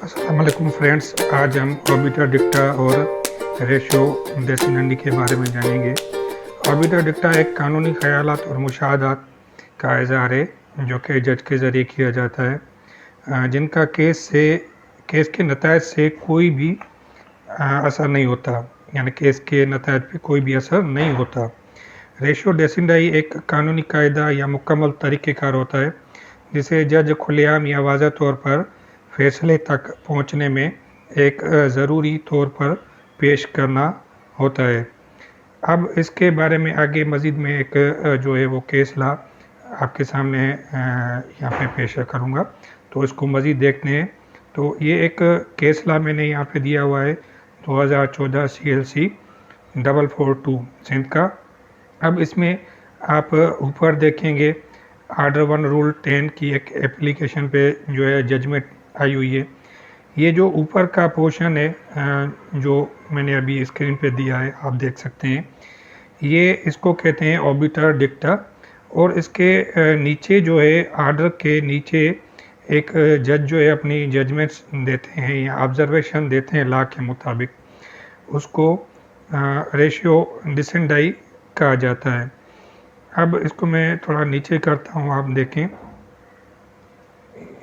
अस्सलाम वालेकुम फ्रेंड्स, आज हम ऑर्बिटर डिक्टा और रेशो देसी नंदी के बारे में जानेंगे। ऑर्बिटर डिक्टा एक कानूनी ख्यालात और मुशाहदात का इज़हार है जो कि जज के ज़रिए किया जाता है, जिनका केस के नतायज से कोई भी असर नहीं होता, यानी केस के नतायज पे कोई भी असर नहीं होता। रेशो डेसिंडाई एक कानूनी कायदा या मुकम्मल तरीक़ेकार होता है जिसे जज खुलेआम या वाज़ह तौर पर फैसले तक पहुंचने में एक ज़रूरी तौर पर पेश करना होता है। अब इसके बारे में आगे मज़ीद में एक जो है वो केस ला आपके सामने यहाँ पे पेश करूँगा, तो इसको मज़ीद देखते हैं। तो ये एक केस ला मैंने यहाँ पे दिया हुआ है 2014 CLC 442 सिंध का। अब इसमें आप ऊपर देखेंगे आर्डर 1 रूल 10 की एक एप्लीकेशन पे जो है जजमेंट आई हुई है। ये जो ऊपर का पोर्शन है जो मैंने अभी स्क्रीन पे दिया है, आप देख सकते हैं, ये इसको कहते हैं ऑर्बिटर डिक्टा। और इसके नीचे जो है आर्डर के नीचे एक जज जो है अपनी जजमेंट्स देते हैं या ऑब्जर्वेशन देते हैं लॉ के मुताबिक, उसको रेशियो डिसेंडाई कहा जाता है। अब इसको मैं थोड़ा नीचे करता हूँ, आप देखें,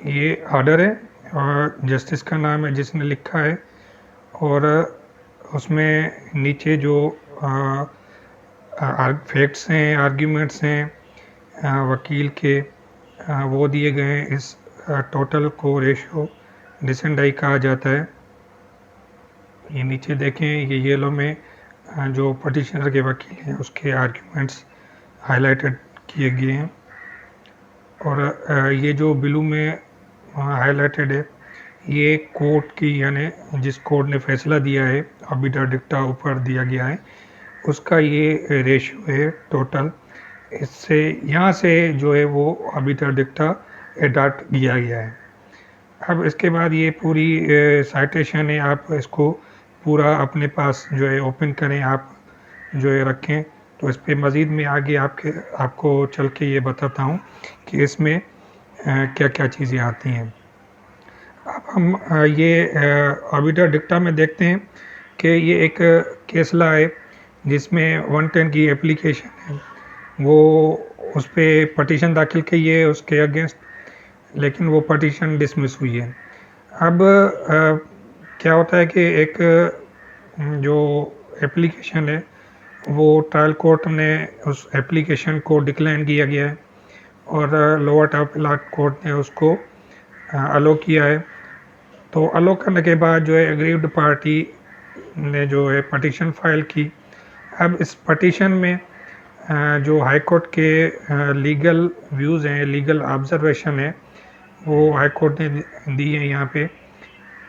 ये आर्डर है और जस्टिस का नाम है जिसने लिखा है, और उसमें नीचे जो फैक्ट्स हैं, आर्ग्यूमेंट्स हैं वकील के, वो दिए गए हैं। इस टोटल को रेशियो डिसेंडाई कहा जाता है। ये नीचे देखें, ये येलो में जो पटिशनर के वकील हैं उसके आर्ग्यूमेंट्स हाईलाइटेड किए गए हैं, और ये जो ब्लू में हाईलाइटेड है ये कोर्ट की, यानी जिस कोर्ट ने फैसला दिया है ऑर्बिटर डिक्टा ऊपर दिया गया है, उसका ये रेशियो है टोटल। इससे यहाँ से जो है वो ऑर्बिटर डिक्टा अडॉप्ट किया गया है। अब इसके बाद ये पूरी साइटेशन है, आप इसको पूरा अपने पास जो है ओपन करें, आप जो है रखें, तो इस पर मज़ीद में आगे आपको चल के ये बताता हूँ कि इसमें क्या क्या चीज़ें आती हैं। अब हम ये ऑर्बिटर डिक्टा में देखते हैं कि ये एक केस ला है जिसमें 110 की एप्लीकेशन है, वो उस पर पटिशन दाखिल की है उसके अगेंस्ट, लेकिन वो पटिशन डिसमिस हुई है। अब क्या होता है कि एक जो एप्लीकेशन है वो ट्रायल कोर्ट ने उस एप्लीकेशन को डिक्लाइन किया गया है और लोअर अपीलेट कोर्ट ने उसको अलो किया है। तो अलो करने के बाद जो है एग्रीव्ड पार्टी ने जो है पटिशन फाइल की। अब इस पटिशन में जो हाई कोर्ट के लीगल व्यूज़ हैं, लीगल ऑब्जर्वेशन है, वो हाई कोर्ट ने दी है यहाँ पे।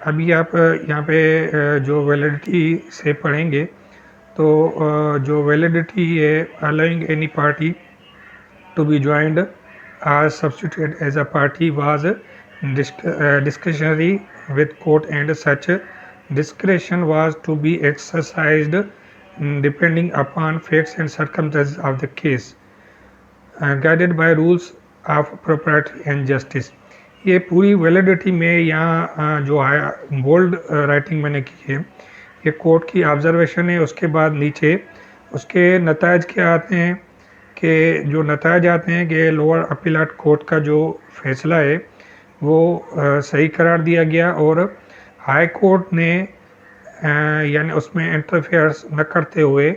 अभी आप यहाँ पे जो वैलिडिटी से पढ़ेंगे तो जो वैलिडिटी है, allowing any party to be joined or substituted as a party was discretionary with court and such discretion was to be exercised depending upon facts and circumstances of the case, guided by rules of propriety and justice। ये पूरी validity में यहाँ जो है bold writing मैंने की है, ये कोर्ट की ऑब्जर्वेशन है। उसके बाद नीचे उसके नतायज क्या आते हैं कि जो नतायज आते हैं कि लोअर अपीलेट कोर्ट का जो फैसला है वो सही करार दिया गया और हाई कोर्ट ने यानी उसमें इंटरफेयर्स न करते हुए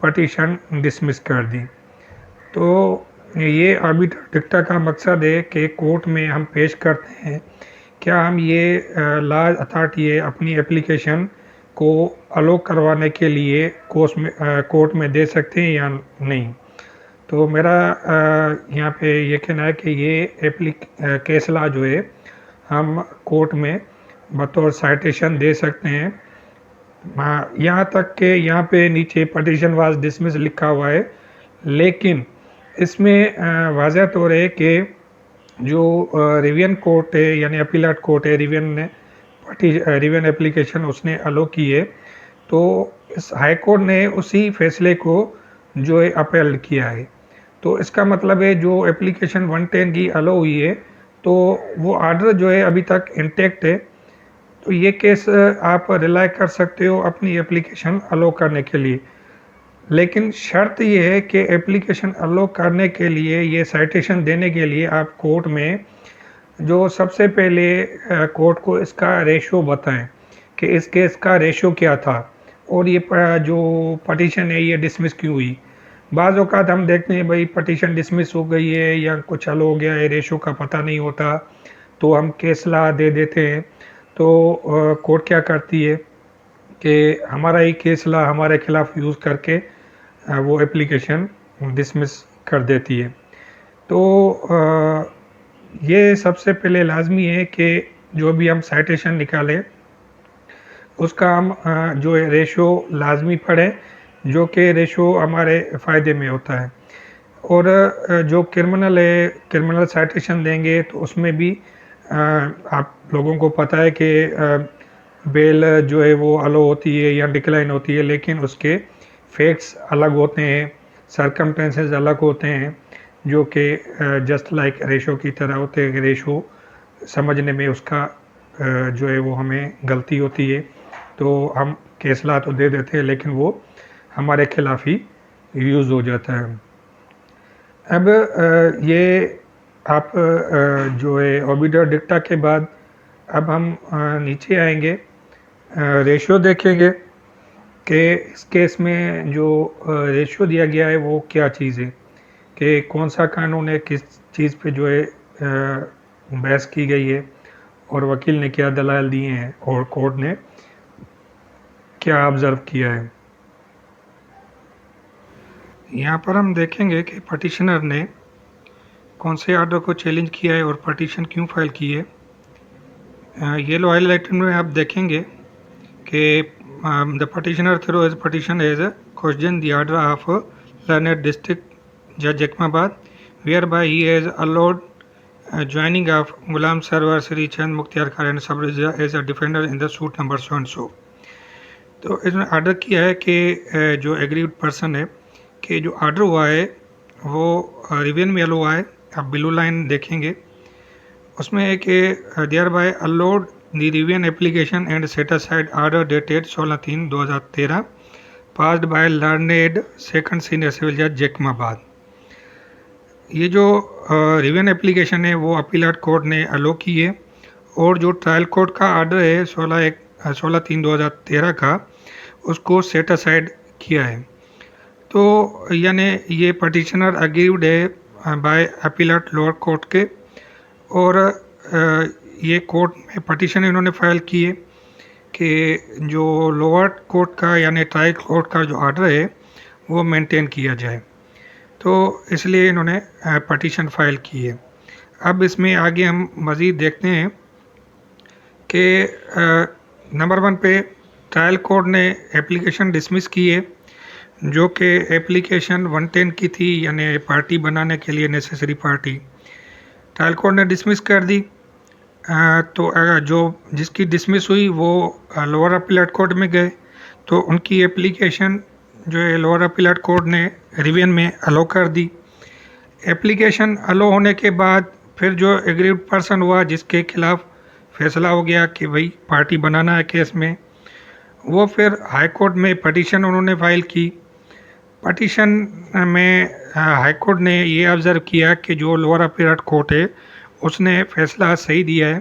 पटिशन डिसमिस कर दी। तो ये ऑर्बिटर डिक्टा का मकसद है कि कोर्ट में हम पेश करते हैं, क्या हम ये लॉ अथॉरिटी है अपनी एप्लीकेशन को अलो करवाने के लिए कोर्ट में दे सकते हैं या नहीं। तो मेरा यहाँ पे ये कहना है कि ये केस लॉ जो है हम कोर्ट में बतौर साइटेशन दे सकते हैं। यहाँ तक कि यहाँ पे नीचे पटिशन वाज डिसमिस लिखा हुआ है, लेकिन इसमें वाज़ह तौर है कि जो रिवीजन कोर्ट है यानी अपीलेट कोर्ट है, रिवीजन एप्लीकेशन उसने अलो की है, तो इस हाई कोर्ट ने उसी फैसले को जो है अपील किया है। तो इसका मतलब है जो एप्लीकेशन 110 की अलो हुई है तो वो आर्डर जो है अभी तक इंटैक्ट है, तो ये केस आप रिलाई कर सकते हो अपनी एप्लीकेशन अलो करने के लिए। लेकिन शर्त ये है कि एप्लीकेशन अलो करने के लिए, ये साइटेशन देने के लिए आप कोर्ट में जो सबसे पहले कोर्ट को इसका रेशो बताएं कि इस केस का रेशो क्या था और ये जो पटिशन है ये डिसमिस क्यों हुई। बाज़ औक़ात हम देखते हैं भाई पटिशन डिसमिस हो गई है या कुछ हल हो गया है, रेशो का पता नहीं होता, तो हम केस ला दे देते हैं। तो कोर्ट क्या करती है कि हमारा ही केस ला हमारे खिलाफ यूज़ करके वो एप्लीकेशन डिसमिस कर देती है। तो ये सबसे पहले लाजमी है कि जो भी हम साइटेशन निकालें उसका हम जो रेशो लाजमी पढ़ें, जो कि रेशो हमारे फ़ायदे में होता है। और जो क्रिमिनल है, क्रिमिनल साइटेशन देंगे तो उसमें भी आप लोगों को पता है कि बेल जो है वो अलो होती है या डिक्लाइन होती है, लेकिन उसके फैक्ट्स अलग होते हैं, सरकमटेंसेस अलग होते हैं, जो कि जस्ट लाइक रेशो की तरह होते हैं। रेशो समझने में उसका जो है वो हमें गलती होती है, तो हम केसला तो दे देते हैं लेकिन वो हमारे खिलाफ ही यूज़ हो जाता है। अब ये आप जो है ओबिडर डिक्टा के बाद अब हम नीचे आएंगे, रेशो देखेंगे कि इस केस में जो रेशो दिया गया है वो क्या चीज़ है, कि कौन सा कानून है, किस चीज़ पे जो है बहस की गई है और वकील ने क्या दलाल दिए हैं और कोर्ट ने क्या ऑब्ज़र्व किया है। यहाँ पर हम देखेंगे कि पटिशनर ने कौन से ऑर्डर को चैलेंज किया है और पटिशन क्यों फाइल की है। येलो हाइलाइटेड में आप देखेंगे कि the petitioner through his petition as question the order of learned district जज Jacobabad whereby he has allowed joining of Ghulam Sarwar Shri Chand Mukhtiar Khan and सब as a defender in the suit number so and so. तो इसने order किया है कि जो agreed person है कि जो ऑर्डर हुआ है वो रिवीजन में अलो हुआ है। आप ब्लू लाइन देखेंगे, उसमें है कि thereby allowed the revision application and set aside order dated 16/3/2013 passed by learned second senior civil जज जैकमाबाद। ये जो रिवीजन एप्लीकेशन है वो अपीलेट कोर्ट ने अलो की है और जो ट्रायल कोर्ट का ऑर्डर है 16/3/2013 का उसको सेट असाइड किया है। तो यानी ये पटिशनर अग्रीव्ड है बाय अपीलेट लोअर कोर्ट के, और ये कोर्ट में पटिशन इन्होंने फाइल की है कि जो लोअर कोर्ट का यानी ट्रायल कोर्ट का जो ऑर्डर है वो मेंटेन किया जाए। तो इसलिए इन्होंने पटिशन फाइल की है। अब इसमें आगे हम मज़ीद देखते हैं कि नंबर 1 पे ट्रायल कोर्ट ने एप्लीकेशन डिसमिस की है, जो कि एप्लीकेशन 110 की थी, यानी पार्टी बनाने के लिए नेसेसरी पार्टी। ट्रायल कोर्ट ने डिसमिस कर दी। तो जो जिसकी डिसमिस हुई वो लोअर अपीलेट कोर्ट में गए, तो उनकी एप्लीकेशन जो है लोअर अपीलेट कोर्ट ने रिवीजन में अलो कर दी। एप्लीकेशन अलो होने के बाद फिर जो एग्रीड पर्सन हुआ जिसके खिलाफ फैसला हो गया कि भाई पार्टी बनाना है केस में, वो फिर हाई कोर्ट में पटिशन उन्होंने फाइल की। पटिशन में हाई कोर्ट ने ये ऑब्ज़र्व किया कि जो लोअर अपीलेट कोर्ट है उसने फैसला सही दिया है,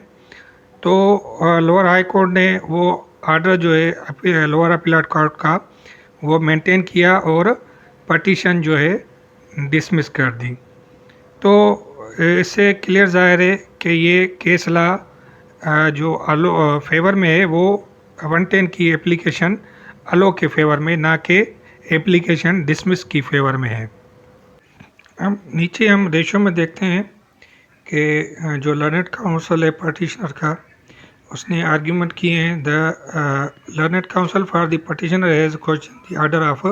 तो लोअर हाई कोर्ट ने वो ऑर्डर जो है लोअर अपीलेट कोर्ट का वो मेंटेन किया और पटिशन जो है डिसमिस कर दी। तो इससे क्लियर ज़ाहिर है कि ये केस ला जो अलो फेवर में है वो 110 की एप्लीकेशन अलो के फेवर में, ना कि एप्लीकेशन डिसमिस की फेवर में है। अब नीचे हम रेशो में देखते हैं कि जो लर्नेड काउंसिल है पटिशनर का, उसने आर्ग्यूमेंट किए हैं। The learned council for the petitioner has question the order of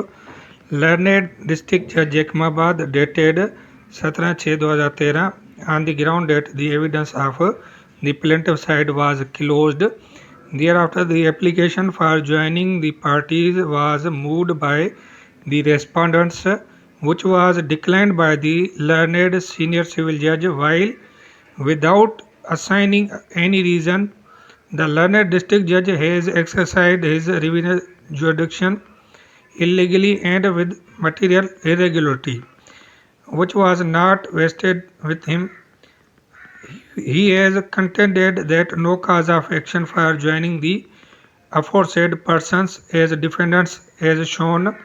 learned district जज Jacobabad dated 17/6/2013 on the ground that the evidence of the plaintiff side was closed. Thereafter, the application for joining the parties was moved by the respondents, which was declined by the learned senior civil judge. While without assigning any reason, The learned district judge has exercised his revenue jurisdiction illegally and with material irregularity, which was not vested with him. He has contended that no cause of action for joining the aforesaid persons as defendants is shown.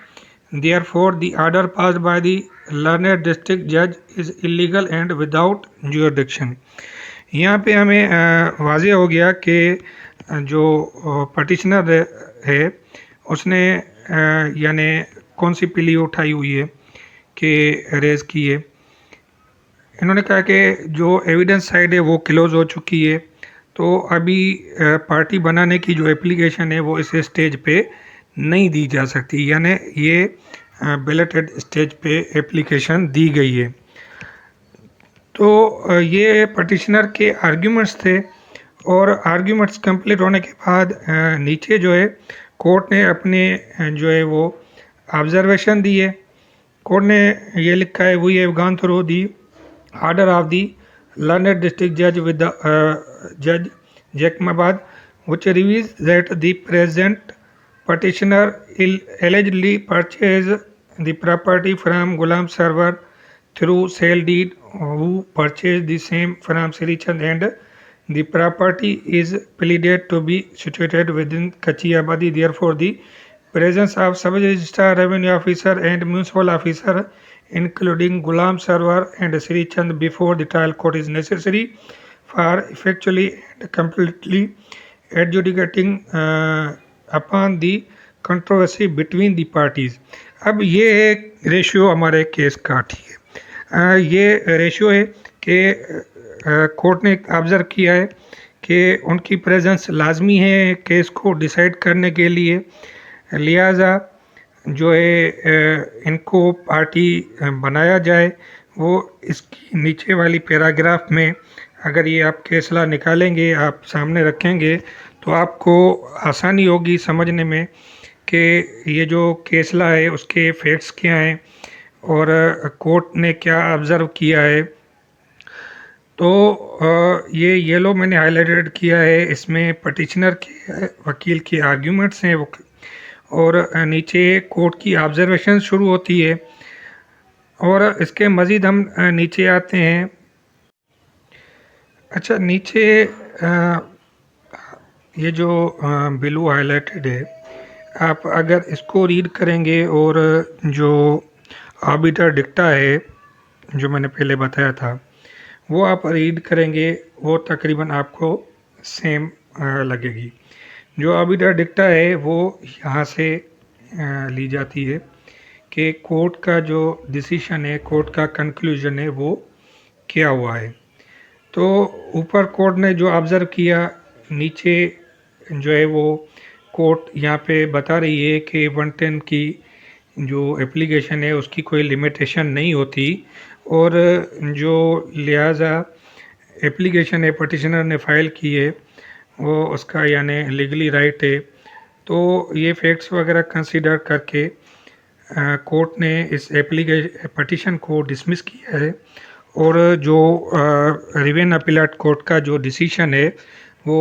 Therefore, the order passed by the learned district judge is illegal and without jurisdiction. यहाँ पे हमें वाज़ेह हो गया कि जो petitioner है उसने यानी कौन सी प्ली उठाई हुई है कि रेज़ की है। इन्होंने कहा कि जो एविडेंस साइड है वो क्लोज़ हो चुकी है, तो अभी पार्टी बनाने की जो एप्लीकेशन है वो इस स्टेज पे नहीं दी जा सकती, यानी ये बैलेटेड स्टेज पे एप्लीकेशन दी गई है। तो ये पटिशनर के आर्ग्यूमेंट्स थे और आर्ग्यूमेंट्स कंप्लीट होने के बाद नीचे जो है कोर्ट ने अपने जो है वो ऑब्जर्वेशन दी है। कोर्ट ने ये लिखा है, we have gone through the order of the learned district judge with the judge Jacobabad, which reveals that the present petitioner allegedly purchased the property from Ghulam Sarwar through sale deed, who purchased the same from Sri Chand, and the property is pleaded to be situated within Kachiabadi. Therefore, the presence of sub-registrar, revenue officer and municipal officer including Ghulam Sarwar and Sri Chand before the trial court is necessary for effectually and completely adjudicating upon the controversy between the parties. अब ये एक ratio हमारे case का ठीक है। ये ratio है कि कोर्ट ने ऑब्ज़र्व किया है कि उनकी प्रेजेंस लाजमी है केस को डिसाइड करने के लिए, लिहाजा जो है इनको पार्टी बनाया जाए। वो इसकी नीचे वाली पैराग्राफ में अगर ये आप केसला निकालेंगे, आप सामने रखेंगे, तो आपको आसानी होगी समझने में कि ये जो केसला है उसके फैक्ट्स क्या हैं और कोर्ट ने क्या ऑब्ज़र्व किया है। तो ये येलो मैंने हाईलाइटेड किया है, इसमें पटिशनर के वकील के आर्ग्यूमेंट्स हैं वो, और नीचे कोर्ट की ऑब्जर्वेशन शुरू होती है। और इसके मज़ीद हम नीचे आते हैं। अच्छा, नीचे ये जो ब्लू हाईलाइटेड है, आप अगर इसको रीड करेंगे और जो आर्बिटर डिक्टा है जो मैंने पहले बताया था वो आप रीड करेंगे, वो तकरीबन आपको सेम लगेगी। जो आर्बिटर डिक्टा है वो यहाँ से ली जाती है कि कोर्ट का जो डिसीशन है, कोर्ट का कंक्लूजन है, वो क्या हुआ है। तो ऊपर कोर्ट ने जो ऑब्ज़र्व किया, नीचे जो है वो कोर्ट यहाँ पे बता रही है कि 110 की जो एप्लीकेशन है उसकी कोई लिमिटेशन नहीं होती, और जो लिहाजा एप्लीकेशन है पटिशनर ने फ़ाइल की है वो उसका यानी लीगली राइट है। तो ये फैक्ट्स वगैरह कंसीडर करके कोर्ट ने इस पटिशन को डिसमिस किया है, और जो रिवेन अपीलेट कोर्ट का जो डिसीशन है वो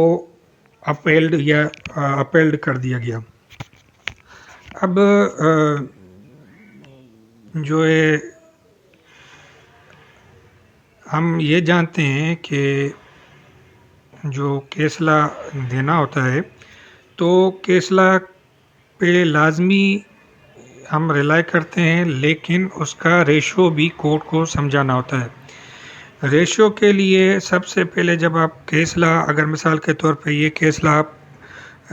अपेल्ड कर दिया गया। अब जो है हम ये जानते हैं कि जो केसला देना होता है तो केसला पे लाजमी हम रिलाई करते हैं, लेकिन उसका रेशो भी कोर्ट को समझाना होता है। रेशो के लिए सबसे पहले जब आप केसला, अगर मिसाल के तौर पे ये केसला आप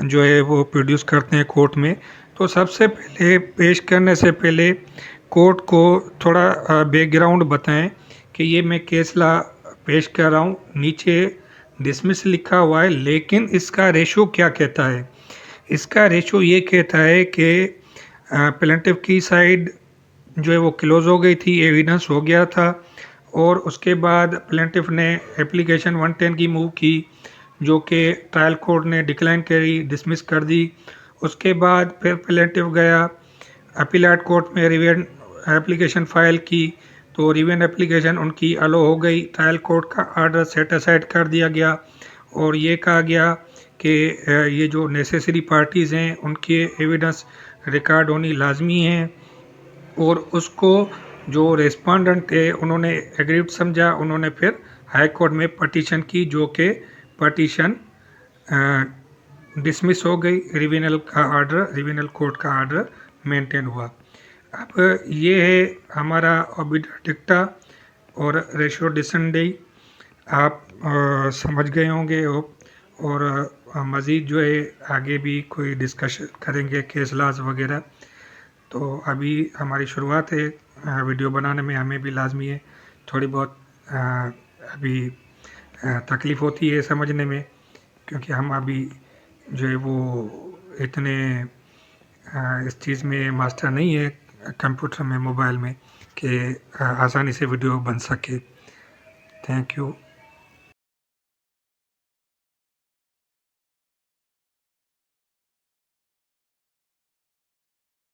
जो है वो प्रोड्यूस करते हैं कोर्ट में, तो सबसे पहले पेश करने से पहले कोर्ट को थोड़ा बैकग्राउंड बताएं कि ये मैं केसला पेश कर रहा हूँ, नीचे डिसमिस लिखा हुआ है, लेकिन इसका रेशो क्या कहता है। इसका रेशो ये कहता है कि प्लेंटिफ की साइड जो है वो क्लोज़ हो गई थी, एविडेंस हो गया था, और उसके बाद प्लेंटिफ ने एप्लीकेशन 110 की मूव की जो कि ट्रायल कोर्ट ने डिक्लाइन करी, डिसमिस कर दी। उसके बाद फिर प्लेंटिफ गया अपीलेट कोर्ट में, रिवेन एप्लीकेशन फ़ाइल की, तो रिवेन एप्लीकेशन उनकी अलो हो गई, ट्रायल कोर्ट का आर्डर सेट असाइड कर दिया गया और ये कहा गया कि ये जो नेसेसरी पार्टीज़ हैं उनके एविडेंस रिकॉर्ड होनी लाजमी है, और उसको जो रेस्पोंडेंट थे उन्होंने एग्रीड समझा। उन्होंने फिर हाई कोर्ट में पटिशन की, जो कि पटिशन डिसमिस हो गई। रिविनल कोर्ट का ऑर्डर मेंटेन हुआ। अब ये है हमारा ओबिडा डिक्टा और रेशो डिसेंडेई। आप समझ गए होंगे और मज़ीद जो है आगे भी कोई डिस्कशन करेंगे केस लॉज वगैरह। तो अभी हमारी शुरुआत है वीडियो बनाने में, हमें भी लाजमी है थोड़ी बहुत अभी तकलीफ़ होती है समझने में, क्योंकि हम अभी जो है वो इतने इस चीज़ में मास्टर नहीं है कंप्यूटर में, मोबाइल में, कि आसानी से वीडियो बन सके। Thank you.